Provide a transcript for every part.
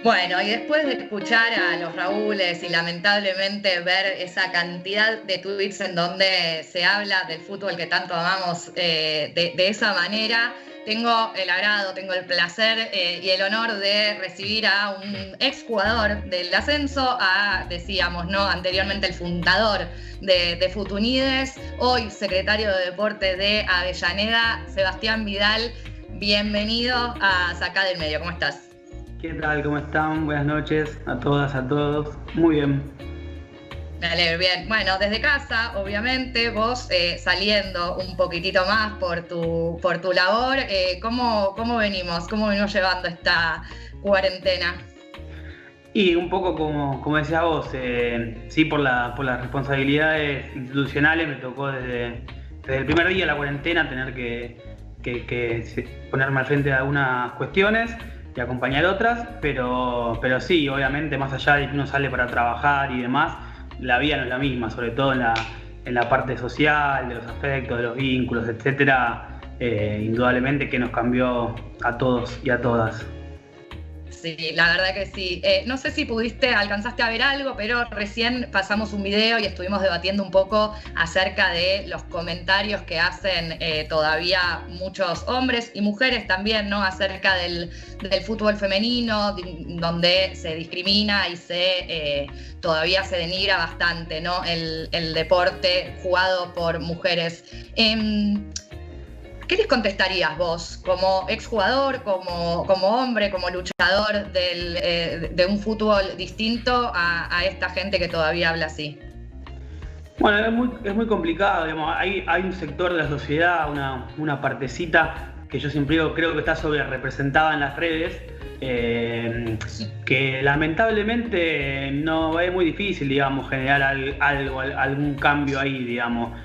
Bueno, y después de escuchar a los Raúles y lamentablemente ver esa cantidad de tweets en donde se habla del fútbol que tanto amamos de esa manera, tengo el agrado, tengo el placer y el honor de recibir a un exjugador del ascenso, decíamos, ¿no? Anteriormente el fundador de Futunides, hoy secretario de Deporte de Avellaneda, Sebastián Vidal. Bienvenido a Sacá del Medio, ¿cómo estás? ¿Qué tal? ¿Cómo están? Buenas noches a todas, a todos. Muy bien. Me alegro, bien. Bueno, desde casa, obviamente, vos saliendo un poquitito más por tu labor, ¿cómo venimos? ¿Cómo venimos llevando esta cuarentena? Y un poco como decías vos, sí, por las responsabilidades institucionales me tocó desde el primer día de la cuarentena tener que ponerme al frente de algunas cuestiones y acompañar otras, pero sí, obviamente, más allá de que uno sale para trabajar y demás, la vida no es la misma, sobre todo en la parte social, de los afectos, de los vínculos, etcétera. Indudablemente que nos cambió a todos y a todas. Sí, la verdad que sí. No sé si alcanzaste a ver algo, pero recién pasamos un video y estuvimos debatiendo un poco acerca de los comentarios que hacen todavía muchos hombres y mujeres también, ¿no? Acerca del fútbol femenino, donde se discrimina y todavía se denigra bastante, ¿no? El deporte jugado por mujeres. ¿Qué les contestarías vos, como exjugador, como hombre, como luchador de un fútbol distinto a esta gente que todavía habla así? Bueno, es muy complicado, digamos. Hay un sector de la sociedad, una partecita que yo siempre digo, creo que está sobre representada en las redes, que lamentablemente no es muy difícil, digamos, generar algún cambio ahí, digamos.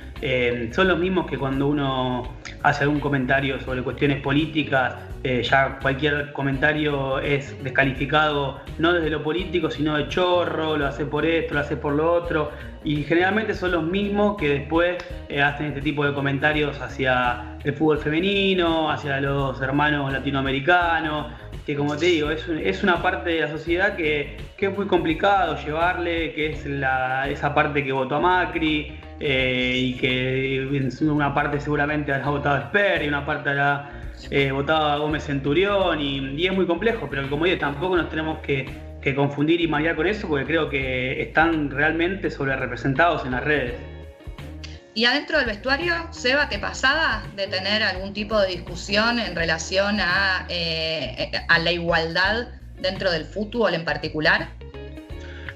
Son los mismos que cuando uno hace algún comentario sobre cuestiones políticas, ya cualquier comentario es descalificado, no desde lo político, sino de chorro, lo hace por esto, lo hace por lo otro, y generalmente son los mismos que después hacen este tipo de comentarios hacia el fútbol femenino, hacia los hermanos latinoamericanos, que como te digo, es una parte de la sociedad que es muy complicado llevarle, que es esa parte que votó a Macri, y que en una parte seguramente habrá votado a Esper y una parte habrá votado a Gómez Centurión, y es muy complejo, pero como digo, tampoco nos tenemos que confundir y marear con eso, porque creo que están realmente sobre representados en las redes. Y adentro del vestuario, Seba, ¿te pasaba de tener algún tipo de discusión en relación a la igualdad dentro del fútbol en particular?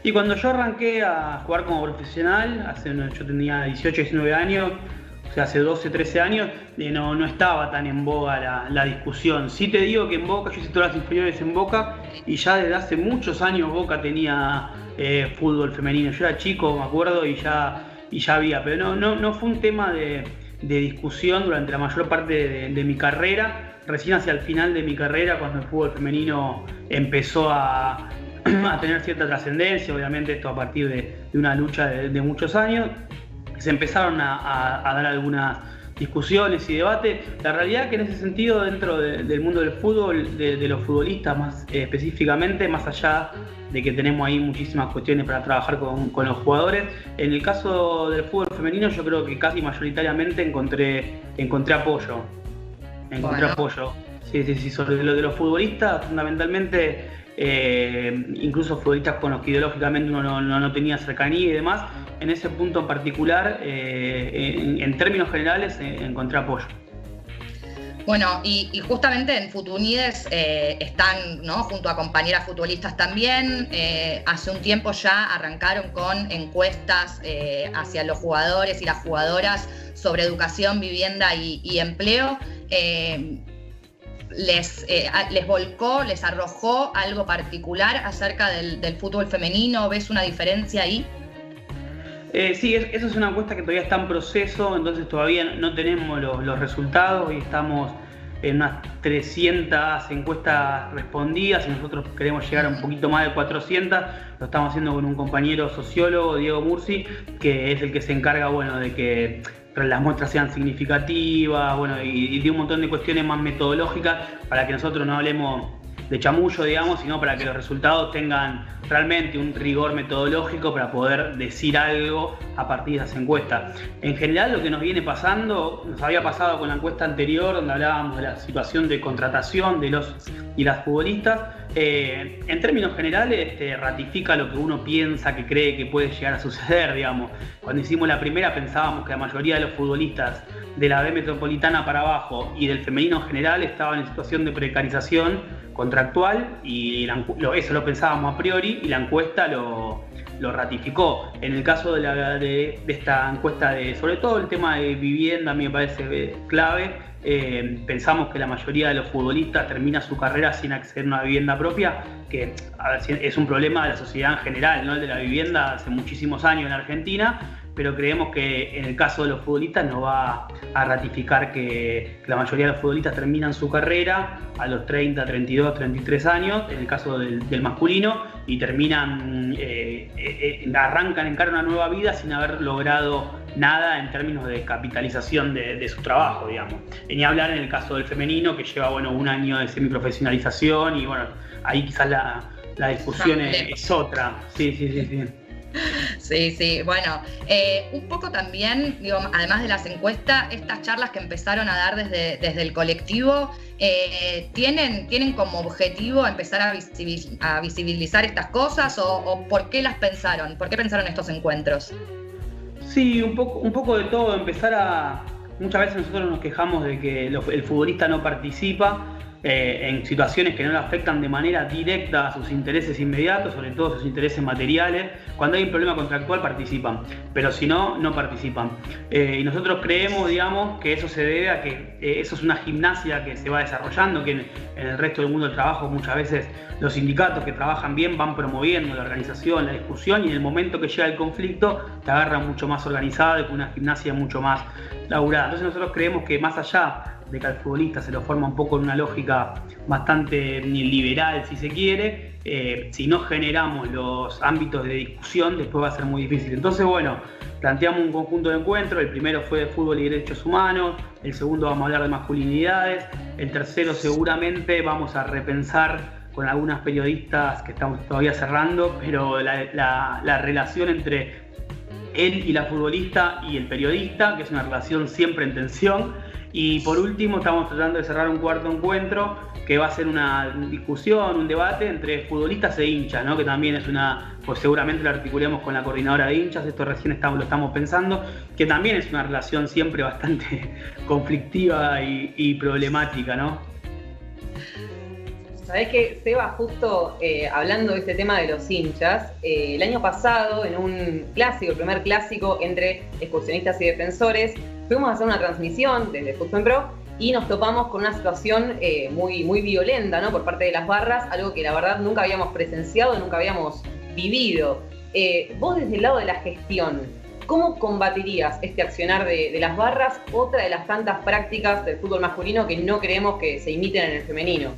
Y cuando yo arranqué a jugar como profesional, yo tenía 18, 19 años, o sea, hace 12, 13 años, no estaba tan en boga la discusión. Sí te digo que en Boca, yo hice todas las inferiores en Boca, y ya desde hace muchos años Boca tenía fútbol femenino. Yo era chico, me acuerdo, y ya había, pero no fue un tema de discusión durante la mayor parte de mi carrera. Recién hacia el final de mi carrera, cuando el fútbol femenino empezó a tener cierta trascendencia, obviamente esto a partir de una lucha de muchos años, se empezaron a dar algunas discusiones y debates. La realidad es que en ese sentido, dentro del mundo del fútbol, de los futbolistas más específicamente, más allá de que tenemos ahí muchísimas cuestiones para trabajar con los jugadores, en el caso del fútbol femenino yo creo que casi mayoritariamente encontré apoyo. Apoyo. Sí, sobre lo de los futbolistas, fundamentalmente, incluso futbolistas con los que ideológicamente uno no tenía cercanía y demás, en ese punto en particular, en términos generales, encontré apoyo. Bueno, y justamente en Futunides están, ¿no?, junto a compañeras futbolistas también. Hace un tiempo ya arrancaron con encuestas hacia los jugadores y las jugadoras sobre educación, vivienda y empleo. Les volcó, les arrojó algo particular acerca del fútbol femenino. ¿Ves una diferencia ahí? Sí, eso es una encuesta que todavía está en proceso, entonces todavía no tenemos los resultados y estamos en unas 300 encuestas respondidas y nosotros queremos llegar a un poquito más de 400. Lo estamos haciendo con un compañero sociólogo, Diego Mursi, que es el que se encarga, bueno, de que las muestras sean significativas, bueno, y de un montón de cuestiones más metodológicas para que nosotros no hablemos chamullo, digamos, sino para que los resultados tengan realmente un rigor metodológico para poder decir algo a partir de esas encuestas. En general, lo que nos viene pasando, nos había pasado con la encuesta anterior, donde hablábamos de la situación de contratación de los y las futbolistas. En términos generales, ratifica lo que uno piensa, que cree que puede llegar a suceder, digamos. Cuando hicimos la primera pensábamos que la mayoría de los futbolistas de la B metropolitana para abajo y del femenino en general estaban en situación de precarización contractual, y eso lo pensábamos a priori, y la encuesta lo ratificó. En el caso de esta encuesta, sobre todo el tema de vivienda, a mí me parece clave. Pensamos que la mayoría de los futbolistas termina su carrera sin acceder a una vivienda propia, que es un problema de la sociedad en general, ¿no? El de la vivienda hace muchísimos años en Argentina, pero creemos que en el caso de los futbolistas nos va a ratificar que la mayoría de los futbolistas terminan su carrera a los 30, 32, 33 años, en el caso del masculino, y terminan, encaran una nueva vida sin haber logrado nada en términos de capitalización de su trabajo, digamos. Y ni hablar en el caso del femenino, que lleva un año de semiprofesionalización, y ahí quizás la discusión es otra. Sí. Sí, bueno, un poco también, digo, además de las encuestas, estas charlas que empezaron a dar desde el colectivo, ¿tienen como objetivo empezar a visibilizar estas cosas, o por qué las pensaron? ¿Por qué pensaron estos encuentros? Sí, un poco de todo. Muchas veces nosotros nos quejamos de que el futbolista no participa en situaciones que no le afectan de manera directa a sus intereses inmediatos, sobre todo sus intereses materiales. Cuando hay un problema contractual participan, pero si no, no participan. Y nosotros creemos, digamos, que eso se debe a que eso es una gimnasia que se va desarrollando, que en el resto del mundo del trabajo muchas veces los sindicatos que trabajan bien van promoviendo la organización, la discusión, y en el momento que llega el conflicto te agarran mucho más organizado y con una gimnasia mucho más laburada. Entonces nosotros creemos que más allá de que al futbolista se lo forma un poco en una lógica bastante liberal, si se quiere, si no generamos los ámbitos de discusión, después va a ser muy difícil. Entonces, planteamos un conjunto de encuentros. El primero fue de fútbol y derechos humanos, el segundo vamos a hablar de masculinidades, el tercero seguramente vamos a repensar con algunas periodistas que estamos todavía cerrando, pero la relación entre él y la futbolista y el periodista, que es una relación siempre en tensión. Y por último, estamos tratando de cerrar un cuarto encuentro que va a ser una discusión, un debate entre futbolistas e hinchas, ¿no? Que también es pues seguramente lo articulemos con la coordinadora de hinchas, esto recién lo estamos pensando, que también es una relación siempre bastante conflictiva y problemática, ¿no? Sabés que, Seba, justo hablando de este tema de los hinchas, el año pasado, en un clásico, el primer clásico entre excursionistas y defensores, fuimos a hacer una transmisión desde Fútbol Pro y nos topamos con una situación muy violenta, ¿no? Por parte de las barras, algo que la verdad nunca habíamos presenciado, nunca habíamos vivido. Vos, desde el lado de la gestión, ¿cómo combatirías este accionar de las barras, otra de las tantas prácticas del fútbol masculino que no creemos que se imiten en el femenino?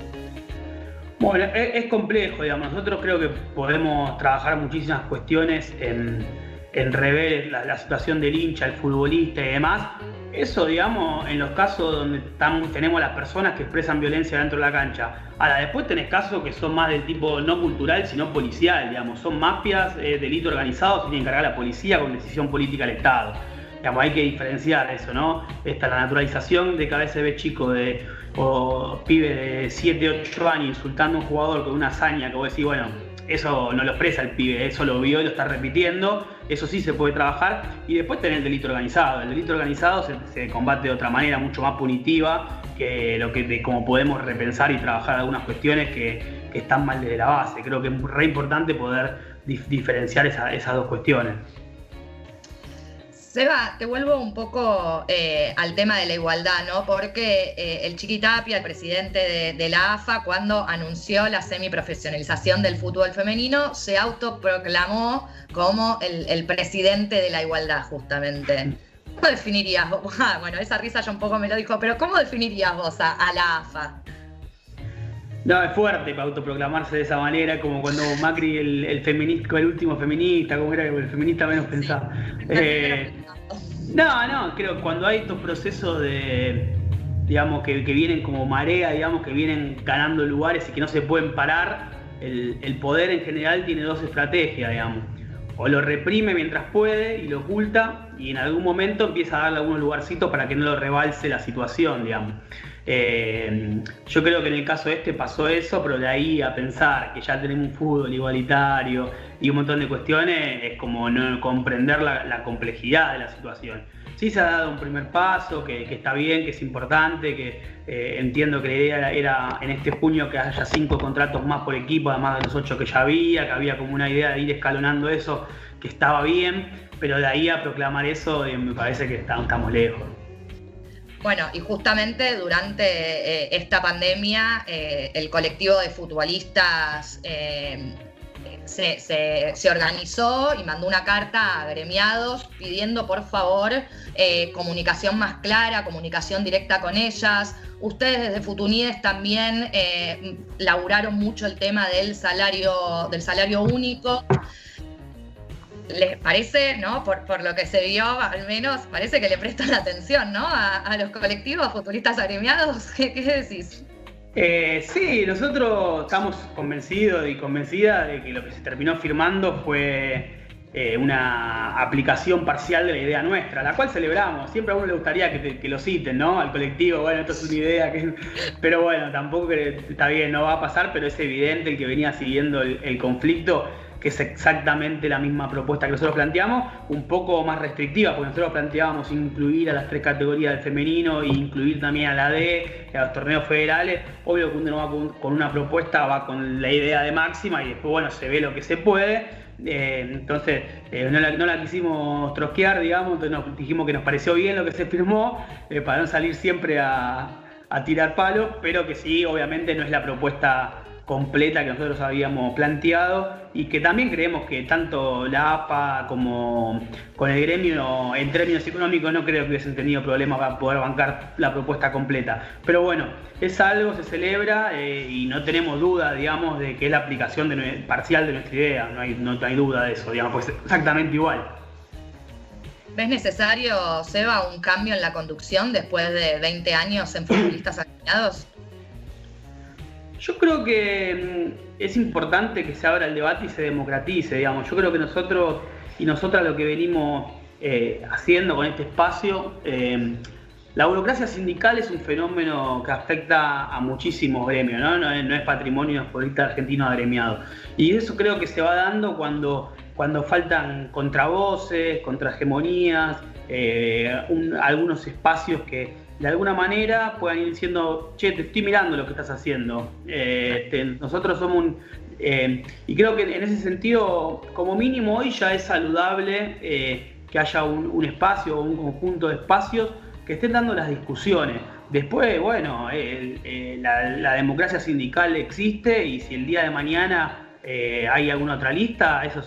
Bueno, es complejo, digamos. Nosotros creo que podemos trabajar muchísimas cuestiones en rever la situación del hincha, el futbolista y demás. Eso, digamos, en los casos donde tenemos las personas que expresan violencia dentro de la cancha. Ahora, después tenés casos que son más del tipo no cultural, sino policial, digamos. Son mafias, delito organizado, se tiene que encargar la policía con decisión política del Estado. Digamos, hay que diferenciar eso, ¿no? La naturalización de que a veces ves chicos o pibe de 7, 8 años insultando a un jugador con una hazaña que vos decís, eso no lo expresa el pibe, eso lo vio y lo está repitiendo, eso sí se puede trabajar. Y después tenés el delito organizado. El delito organizado se combate de otra manera, mucho más punitiva, de cómo podemos repensar y trabajar algunas cuestiones que están mal desde la base. Creo que es re importante poder diferenciar esas dos cuestiones. Seba, te vuelvo un poco al tema de la igualdad, ¿no? Porque el Chiqui Tapia, el presidente de la AFA, cuando anunció la semiprofesionalización del fútbol femenino, se autoproclamó como el presidente de la igualdad, justamente. ¿Cómo definirías vos? Bueno, esa risa ya un poco me lo dijo, pero ¿cómo definirías vos a la AFA? No, es fuerte para autoproclamarse de esa manera, como cuando Macri, el último feminista, como era el feminista menos pensado. No, creo que cuando hay estos procesos de digamos, que vienen como marea, digamos, que vienen ganando lugares y que no se pueden parar, el poder en general tiene dos estrategias, digamos. O lo reprime mientras puede y lo oculta, y en algún momento empieza a darle algunos lugarcitos para que no lo rebalse la situación, digamos. Yo creo que en el caso este pasó eso, pero de ahí a pensar que ya tenemos un fútbol igualitario y un montón de cuestiones, es como no comprender la complejidad de la situación. Sí se ha dado un primer paso, que está bien, que es importante, que entiendo que la idea era en este junio que haya 5 contratos más por equipo, además de los 8 que ya había, que había como una idea de ir escalonando eso, que estaba bien, pero de ahí a proclamar eso me parece que estamos lejos. Bueno, y justamente durante esta pandemia, el colectivo de futbolistas se organizó y mandó una carta a agremiados pidiendo por favor comunicación más clara, comunicación directa con ellas. Ustedes desde Futunides también laburaron mucho el tema del salario único. ¿Les parece, no? Por lo que se vio, al menos, parece que le prestan atención, ¿no? A los colectivos futbolistas agremiados. ¿Qué decís? Sí, nosotros estamos convencidos y convencidas de que lo que se terminó firmando fue una aplicación parcial de la idea nuestra, la cual celebramos. Siempre a uno le gustaría que lo citen, ¿no? Al colectivo, bueno, esto es una idea pero bueno, tampoco está bien, no va a pasar, pero es evidente el que venía siguiendo el conflicto, que es exactamente la misma propuesta que nosotros planteamos, un poco más restrictiva, porque nosotros planteábamos incluir a las 3 categorías del femenino e incluir también a la D, a los torneos federales. Obvio que uno va con una propuesta, va con la idea de máxima y después, bueno, se ve lo que se puede. Entonces no la quisimos trosquear, digamos, entonces nos dijimos que nos pareció bien lo que se firmó, para no salir siempre a tirar palos, pero que sí, obviamente no es la propuesta completa que nosotros habíamos planteado y que también creemos que tanto la AFA como con el gremio en términos económicos no creo que hubiesen tenido problemas para poder bancar la propuesta completa. Pero bueno, es algo, se celebra y no tenemos duda, digamos, de que es la aplicación parcial de nuestra idea, no hay duda de eso, digamos, pues exactamente igual. ¿Ves necesario, Seba, un cambio en la conducción después de 20 años en futbolistas agremiados? Yo creo que es importante que se abra el debate y se democratice, digamos. Yo creo que nosotros y nosotras lo que venimos haciendo con este espacio, la burocracia sindical es un fenómeno que afecta a muchísimos gremios, ¿no? No es patrimonio de los futbolistas argentinos agremiados. Y eso creo que se va dando cuando faltan contravoces, contrahegemonías, algunos espacios que de alguna manera puedan ir diciendo, che, te estoy mirando lo que estás haciendo. Nosotros somos y creo que en ese sentido, como mínimo hoy ya es saludable que haya un espacio o un conjunto de espacios que estén dando las discusiones. Después, bueno, la democracia sindical existe y si el día de mañana hay alguna otra lista, eso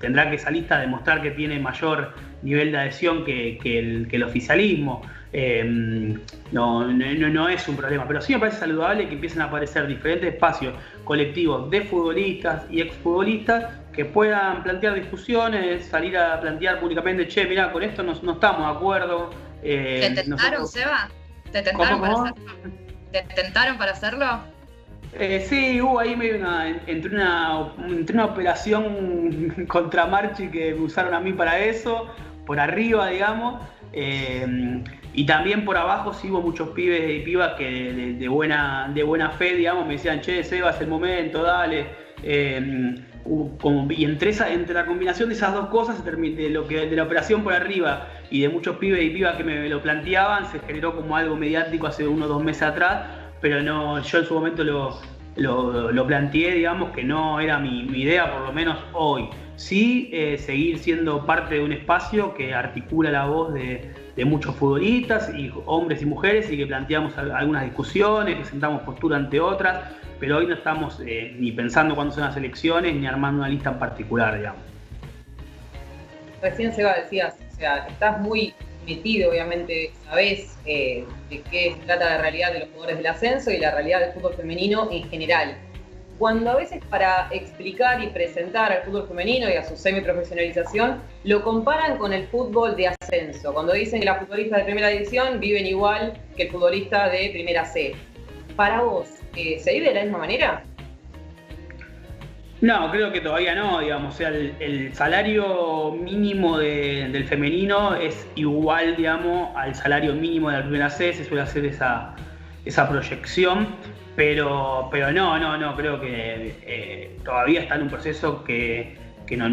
tendrá que esa lista demostrar que tiene mayor nivel de adhesión que el oficialismo. No es un problema, pero sí me parece saludable que empiecen a aparecer diferentes espacios colectivos de futbolistas y exfutbolistas que puedan plantear discusiones, salir a plantear públicamente, che, mirá, con esto no estamos de acuerdo. ¿Te tentaron, Seba? ¿Te tentaron para hacerlo? ¿Te tentaron para hacerlo? Sí, hubo ahí medio entre una operación contra Marchi que me usaron a mí para eso, por arriba, digamos, y también por abajo sí hubo muchos pibes y pibas que de buena fe, digamos, me decían, che, Seba, es el momento, dale. Y entre la combinación de esas dos cosas, de la operación por arriba y de muchos pibes y pibas que me lo planteaban, se generó como algo mediático hace 1 o 2 meses atrás, pero no, yo en su momento lo planteé, digamos, que no era mi idea, por lo menos hoy. Sí, seguir siendo parte de un espacio que articula la voz de muchos futbolistas, y hombres y mujeres, y que planteamos algunas discusiones, que sentamos postura ante otras, pero hoy no estamos ni pensando cuándo son las elecciones, ni armando una lista en particular, digamos. Recién, Seba, decías, o sea, estás muy metido, obviamente, sabés de qué se trata la realidad de los jugadores del ascenso y la realidad del fútbol femenino en general. cuando a veces para explicar y presentar al fútbol femenino y a su semiprofesionalización, lo comparan con el fútbol de ascenso, cuando dicen que las futbolistas de primera división viven igual que el futbolista de primera C. Para vos, ¿se vive de la misma manera? No, creo que todavía no, digamos, o sea, el salario mínimo del femenino es igual, digamos, al salario mínimo de la primera C, se suele hacer esa proyección, pero no, creo que todavía está en un proceso que no.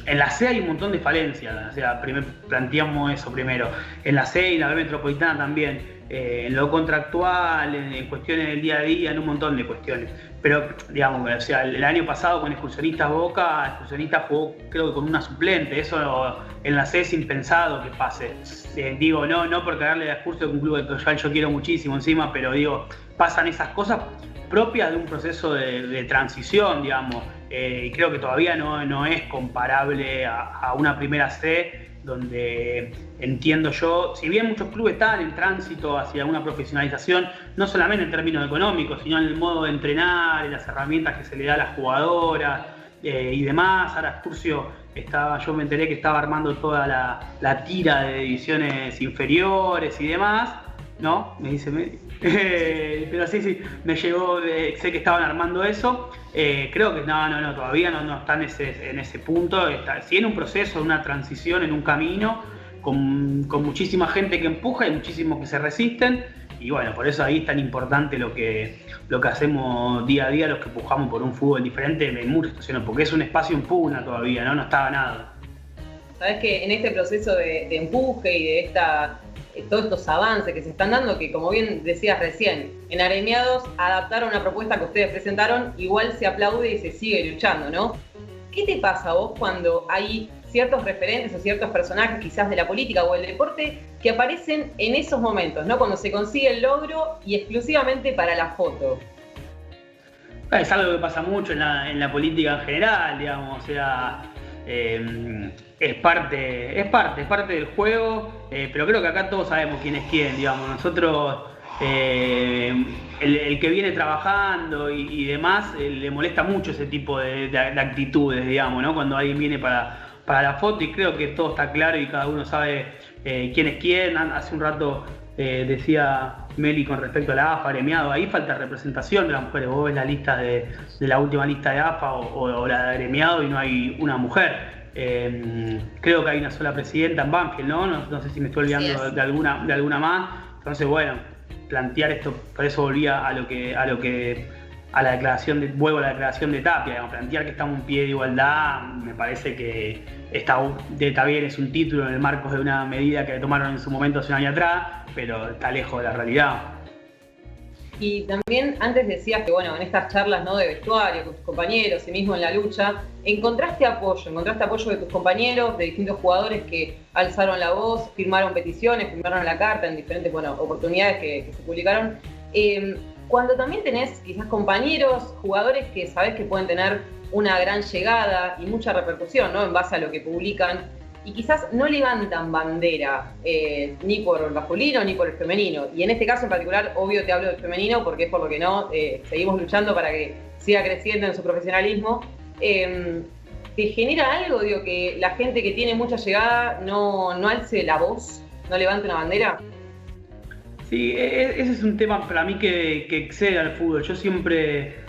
En la C hay un montón de falencias, o sea, planteamos eso primero, en la C y la B metropolitana también. En lo contractual, en cuestiones del día a día, en un montón de cuestiones. Pero, digamos, o sea, el año pasado con Excursionistas Boca, Excursionistas jugó creo que con una suplente, eso en la C es impensado que pase. Digo, no por cagarle la excursión con un club que yo quiero muchísimo encima, pero digo, pasan esas cosas propias de un proceso de transición, digamos, y creo que todavía no es comparable a una primera C, donde entiendo yo, si bien muchos clubes están en tránsito hacia una profesionalización, no solamente en términos económicos, sino en el modo de entrenar, en las herramientas que se le da a las jugadoras y demás. Ahora Excursio yo me enteré que estaba armando toda la tira de divisiones inferiores y demás, ¿no? Me dice, pero sí, me llegó, sé que estaban armando eso. Creo que no, todavía no está en ese punto. Sí en un proceso, en una transición, en un camino, con muchísima gente que empuja y muchísimos que se resisten. Y bueno, por eso ahí es tan importante lo que hacemos día a día, los que empujamos por un fútbol diferente en muchas situaciones, porque es un espacio en pugna todavía, no estaba nada. Sabés que en este proceso de empuje y de todos estos avances que se están dando, que como bien decías recién, en Agremiados adaptaron una propuesta que ustedes presentaron, igual se aplaude y se sigue luchando, ¿no? ¿Qué te pasa a vos cuando hay ciertos referentes o ciertos personajes quizás de la política o el deporte que aparecen en esos momentos, ¿no? Cuando se consigue el logro y exclusivamente para la foto? Es algo que pasa mucho en la política en general, digamos, o sea, es parte del juego, pero creo que acá todos sabemos quién es quién, digamos. Nosotros, el que viene trabajando y demás, le molesta mucho ese tipo de actitudes, digamos, ¿no? Cuando alguien viene para la foto, y creo que todo está claro y cada uno sabe quién es quién. Hace un rato decía Meli con respecto a la AFA, Agremiado, ahí falta representación de las mujeres. Vos ves la lista de la última lista de AFA o la de Agremiado y no hay una mujer. Creo que hay una sola presidenta en Banfield, ¿no? No sé si me estoy olvidando de alguna más. Entonces, bueno, plantear esto, por eso volvía a la declaración de Tapia, digamos, plantear que estamos en pie de igualdad, me parece que está bien, es un título en el marco de una medida que tomaron en su momento hace un año atrás, pero está lejos de la realidad. Y también antes decías que, bueno, en estas charlas, ¿no?, de vestuario con tus compañeros y mismo en la lucha, encontraste apoyo de tus compañeros, de distintos jugadores que alzaron la voz, firmaron peticiones, firmaron la carta en diferentes, oportunidades que se publicaron. Cuando también tenés quizás compañeros, jugadores que sabés que pueden tener una gran llegada y mucha repercusión, ¿no?, en base a lo que publican, y quizás no levantan bandera ni por el masculino ni por el femenino. Y en este caso en particular, obvio te hablo del femenino porque es por lo que seguimos luchando para que siga creciendo en su profesionalismo. ¿Te genera algo, que la gente que tiene mucha llegada no alce la voz, no levante una bandera? Sí, ese es un tema para mí que excede al fútbol. Yo siempre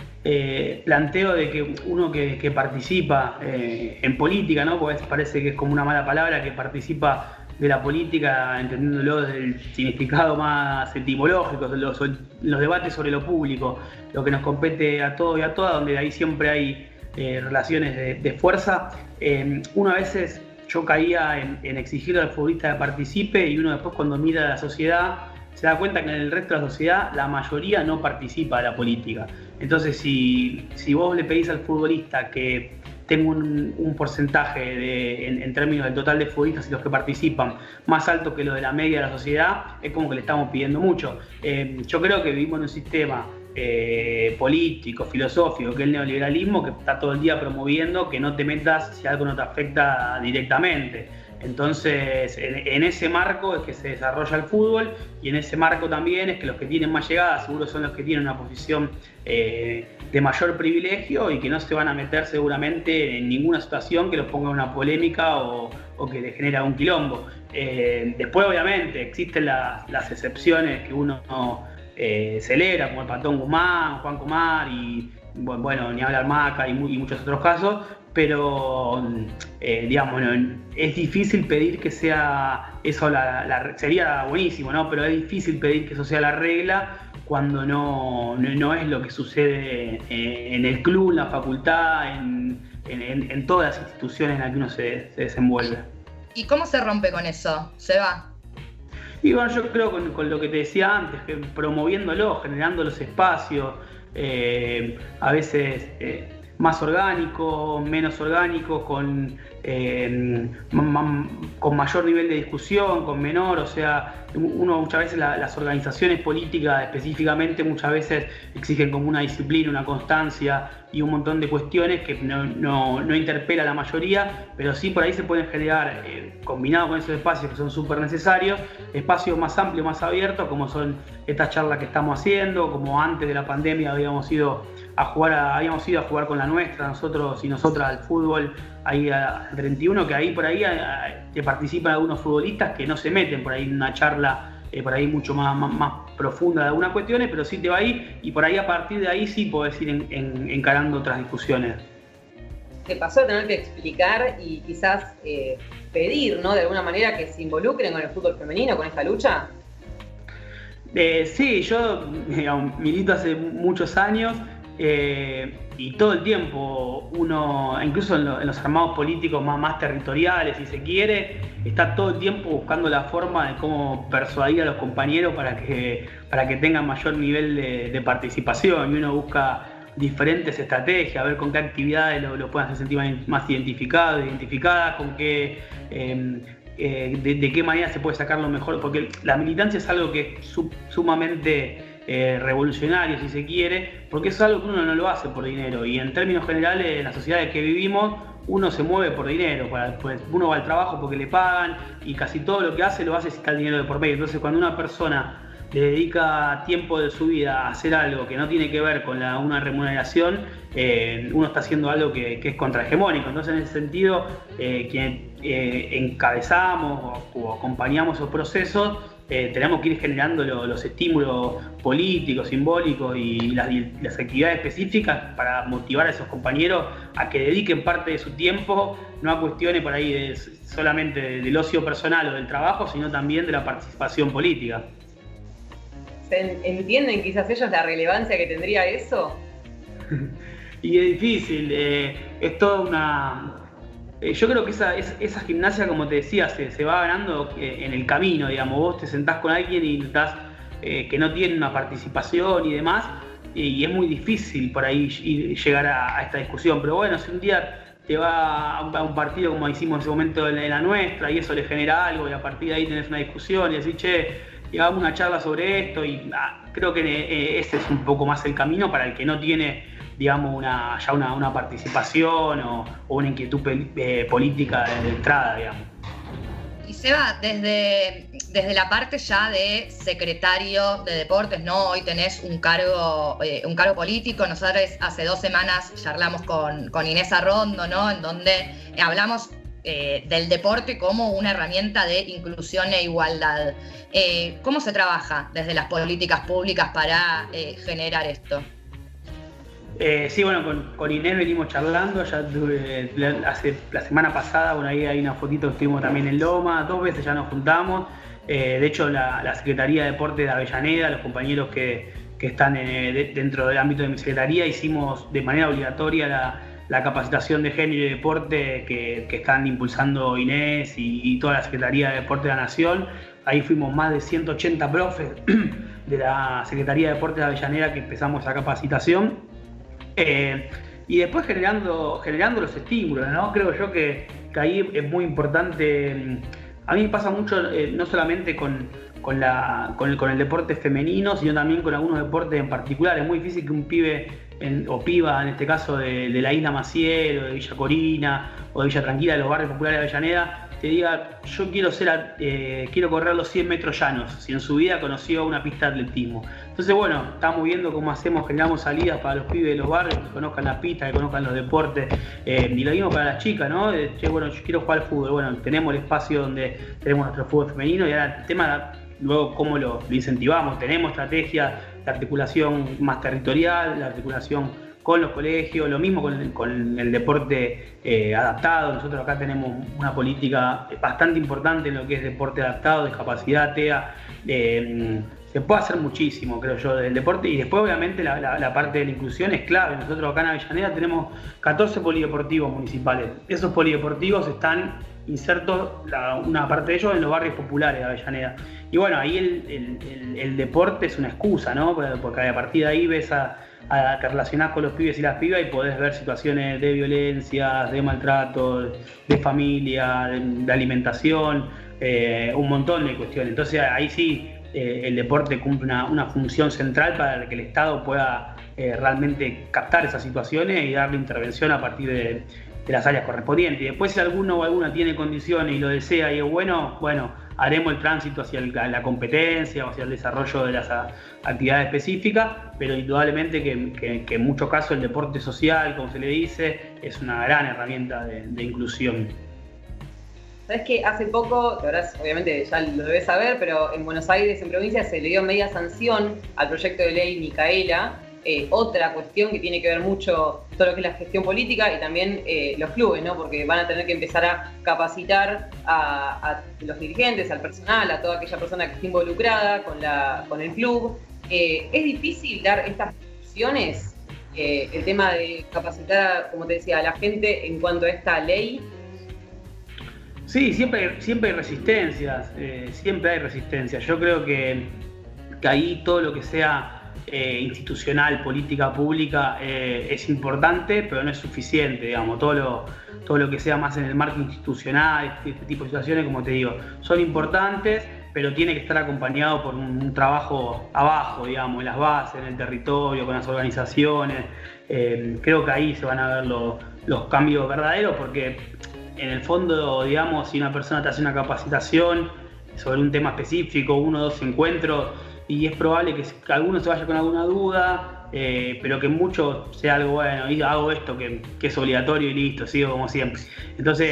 planteo de que uno que participa en política, ¿no? Porque parece que es como una mala palabra, que participa de la política, entendiéndolo desde el significado más etimológico, los debates sobre lo público, lo que nos compete a todos y a todas, donde ahí siempre hay relaciones de fuerza. Uno a veces, yo caía en exigirle al futbolista que participe, y uno después cuando mira a la sociedad se da cuenta que en el resto de la sociedad la mayoría no participa de la política. Entonces, si vos le pedís al futbolista que tenga un porcentaje en términos del total de futbolistas y los que participan más alto que lo de la media de la sociedad, es como que le estamos pidiendo mucho. Yo creo que vivimos en un sistema político, filosófico, que es el neoliberalismo, que está todo el día promoviendo que no te metas si algo no te afecta directamente. Entonces, en ese marco es que se desarrolla el fútbol, y en ese marco también es que los que tienen más llegada seguro son los que tienen una posición de mayor privilegio y que no se van a meter seguramente en ninguna situación que los ponga en una polémica o que les genera un quilombo. Después, obviamente, existen las excepciones que uno celebra, como el Patón Guzmán, Juan Comar y, bueno, ni hablar Maca y muchos otros casos, pero digamos, es difícil pedir que sea eso sería buenísimo, ¿no? Pero es difícil pedir que eso sea la regla cuando no es lo que sucede en el club, en la facultad, en todas las instituciones en las que uno se desenvuelve. ¿Y cómo se rompe con eso, Seba? Y bueno, yo creo con lo que te decía antes, que promoviéndolo, generando los espacios, a veces más orgánicos, menos orgánicos, con mayor nivel de discusión, con menor, o sea, uno muchas veces las organizaciones políticas específicamente muchas veces exigen como una disciplina, una constancia y un montón de cuestiones que no interpela a la mayoría, pero sí por ahí se pueden generar, combinados con esos espacios que son súper necesarios, espacios más amplios, más abiertos, como son estas charlas que estamos haciendo, como antes de la pandemia habíamos ido a jugar con la nuestra, nosotros y nosotras al fútbol, ahí al 31, que ahí por ahí que participan algunos futbolistas que no se meten por ahí en una charla por ahí mucho más profunda de algunas cuestiones, pero sí te va ahí, y por ahí a partir de ahí sí podés ir encarando otras discusiones. ¿Te pasó a tener que explicar y quizás pedir, ¿no?, de alguna manera que se involucren con el fútbol femenino, con esta lucha? Sí, yo milito hace muchos años. Y todo el tiempo uno, incluso en los armados políticos más territoriales, si se quiere, está todo el tiempo buscando la forma de cómo persuadir a los compañeros para que tengan mayor nivel de participación, y uno busca diferentes estrategias, a ver con qué actividades lo pueden hacer sentir más identificadas, con qué de qué manera se puede sacar lo mejor, porque la militancia es algo que es sumamente revolucionario, si se quiere, porque es algo que uno no lo hace por dinero, y en términos generales en las sociedades que vivimos uno se mueve por dinero, pues uno va al trabajo porque le pagan, y casi todo lo que hace lo hace si está el dinero de por medio. Entonces cuando una persona le dedica tiempo de su vida a hacer algo que no tiene que ver con una remuneración, uno está haciendo algo que es contrahegemónico. Entonces en ese sentido, quienes encabezamos o acompañamos esos procesos, tenemos que ir generando los estímulos políticos, simbólicos y las actividades específicas para motivar a esos compañeros a que dediquen parte de su tiempo, no a cuestiones por ahí solamente del ocio personal o del trabajo, sino también de la participación política. ¿Entienden quizás ellos la relevancia que tendría eso? Y es difícil, es toda una... Yo creo que esa gimnasia, como te decía, se va ganando en el camino, digamos. Vos te sentás con alguien y notás que no tiene una participación y demás, y es muy difícil por ahí llegar a esta discusión. Pero bueno, si un día te va a un partido como hicimos en ese momento en la nuestra, y eso le genera algo, y a partir de ahí tenés una discusión y decís, che, hagamos una charla sobre esto, y creo que ese es un poco más el camino para el que no tiene, digamos, una participación o una inquietud política de entrada, digamos. Y Seba, desde la parte ya de secretario de deportes, ¿no? Hoy tenés un cargo político. Nosotros hace 2 semanas charlamos con Inés Arrondo, ¿no? En donde hablamos del deporte como una herramienta de inclusión e igualdad. ¿Cómo se trabaja desde las políticas públicas para generar esto? Sí, bueno, con Inés venimos charlando, ya la semana pasada, bueno, ahí hay una fotito que estuvimos también en Loma, 2 veces ya nos juntamos. De hecho, la Secretaría de Deportes de Avellaneda, los compañeros que están dentro del ámbito de mi secretaría, hicimos de manera obligatoria la capacitación de género y deporte que están impulsando Inés y toda la Secretaría de Deporte de la Nación. Ahí fuimos más de 180 profes de la Secretaría de Deportes de Avellaneda que empezamos esa capacitación. Y después generando los estímulos, ¿no? Creo yo que ahí es muy importante. A mí me pasa mucho, no solamente con el deporte femenino, sino también con algunos deportes en particular. Es muy difícil que un pibe o piba, en este caso de la Isla Maciel o de Villa Corina o de Villa Tranquila, de los barrios populares de Avellaneda, te diga, yo quiero correr los 100 metros llanos, si en su vida conoció una pista de atletismo. Entonces, bueno, estamos viendo cómo generamos salidas para los pibes de los barrios, que conozcan la pista, que conozcan los deportes, y lo mismo para las chicas, ¿no? Bueno, yo quiero jugar al fútbol, bueno, tenemos el espacio donde tenemos nuestro fútbol femenino, y ahora el tema, luego, cómo lo incentivamos. Tenemos estrategias de articulación más territorial, la articulación con los colegios, lo mismo con el deporte adaptado. Nosotros acá tenemos una política bastante importante en lo que es deporte adaptado, discapacidad, TEA. Se puede hacer muchísimo, creo yo, del deporte, y después obviamente la parte de la inclusión es clave. Nosotros acá en Avellaneda tenemos 14 polideportivos municipales. Esos polideportivos están insertos, una parte de ellos, en los barrios populares de Avellaneda. Y bueno, ahí el deporte es una excusa, ¿no? Porque a partir de ahí ves te relacionás con los pibes y las pibas y podés ver situaciones de violencia, de maltrato, de familia, de alimentación, un montón de cuestiones. Entonces ahí sí el deporte cumple una función central para que el Estado pueda realmente captar esas situaciones y darle intervención a partir de las áreas correspondientes. Y después, si alguno o alguna tiene condiciones y lo desea y es bueno, haremos el tránsito hacia la competencia o hacia el desarrollo de las actividades específicas, pero indudablemente que en muchos casos el deporte social, como se le dice, es una gran herramienta de inclusión. Sabes que hace poco, que ahora obviamente ya lo debes saber, pero en Buenos Aires, en provincia, se le dio media sanción al proyecto de ley Micaela. Otra cuestión que tiene que ver mucho todo lo que es la gestión política y también los clubes, ¿no? Porque van a tener que empezar a capacitar a los dirigentes, al personal, a toda aquella persona que esté involucrada con el club. ¿Es difícil dar estas funciones? El tema de capacitar, como te decía, a la gente en cuanto a esta ley. Sí, siempre hay resistencias, siempre hay resistencias. Yo creo que ahí todo lo que sea institucional, política pública, es importante, pero no es suficiente, digamos. Todo lo que sea más en el marco institucional, este tipo de situaciones, como te digo, son importantes, pero tiene que estar acompañado por un trabajo abajo, digamos, en las bases, en el territorio, con las organizaciones. Creo que ahí se van a ver los cambios verdaderos, porque en el fondo, digamos, si una persona te hace una capacitación sobre un tema específico, 1 o 2 encuentros, y es probable que alguno se vaya con alguna duda, pero que mucho sea algo bueno, y hago esto que es obligatorio y listo, sigo como siempre. Entonces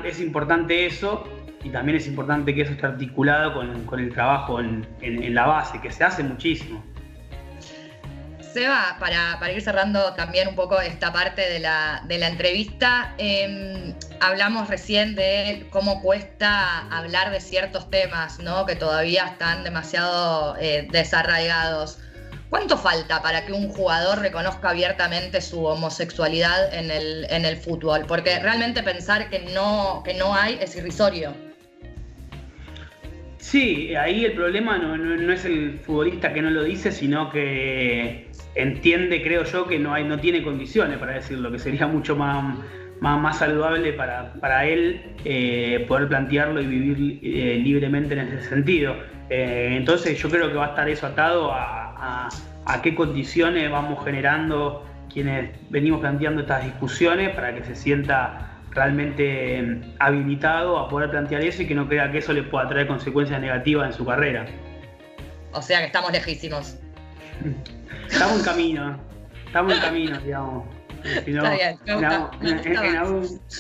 es importante eso, y también es importante que eso esté articulado con el trabajo en la base, que se hace muchísimo. Seba, para ir cerrando también un poco esta parte de la entrevista, hablamos recién de cómo cuesta hablar de ciertos temas, ¿no? Que todavía están demasiado desarraigados. ¿Cuánto falta para que un jugador reconozca abiertamente su homosexualidad en el fútbol? Porque realmente pensar que no hay es irrisorio. Sí, ahí el problema no es el futbolista que no lo dice, sino que entiende, creo yo, que no tiene condiciones para decirlo, que sería mucho más saludable para él poder plantearlo y vivir libremente en ese sentido. Entonces yo creo que va a estar eso atado a qué condiciones vamos generando quienes venimos planteando estas discusiones para que se sienta realmente habilitado a poder plantear eso y que no crea que eso le pueda traer consecuencias negativas en su carrera. O sea que estamos lejísimos. Estamos en camino, digamos. Si no,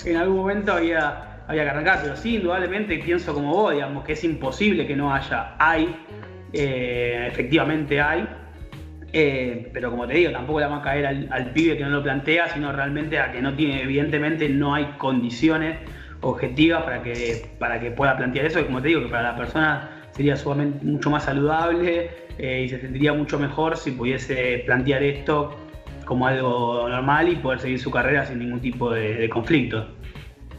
en algún momento había que arrancar, pero sí, indudablemente pienso como vos, digamos, que es imposible que no haya. Efectivamente hay, pero como te digo, tampoco le vamos a caer al pibe que no lo plantea, sino realmente a que evidentemente no hay condiciones objetivas para que pueda plantear eso, y como te digo, que para la persona sería sumamente mucho más saludable y se sentiría mucho mejor si pudiese plantear esto como algo normal y poder seguir su carrera sin ningún tipo de conflicto.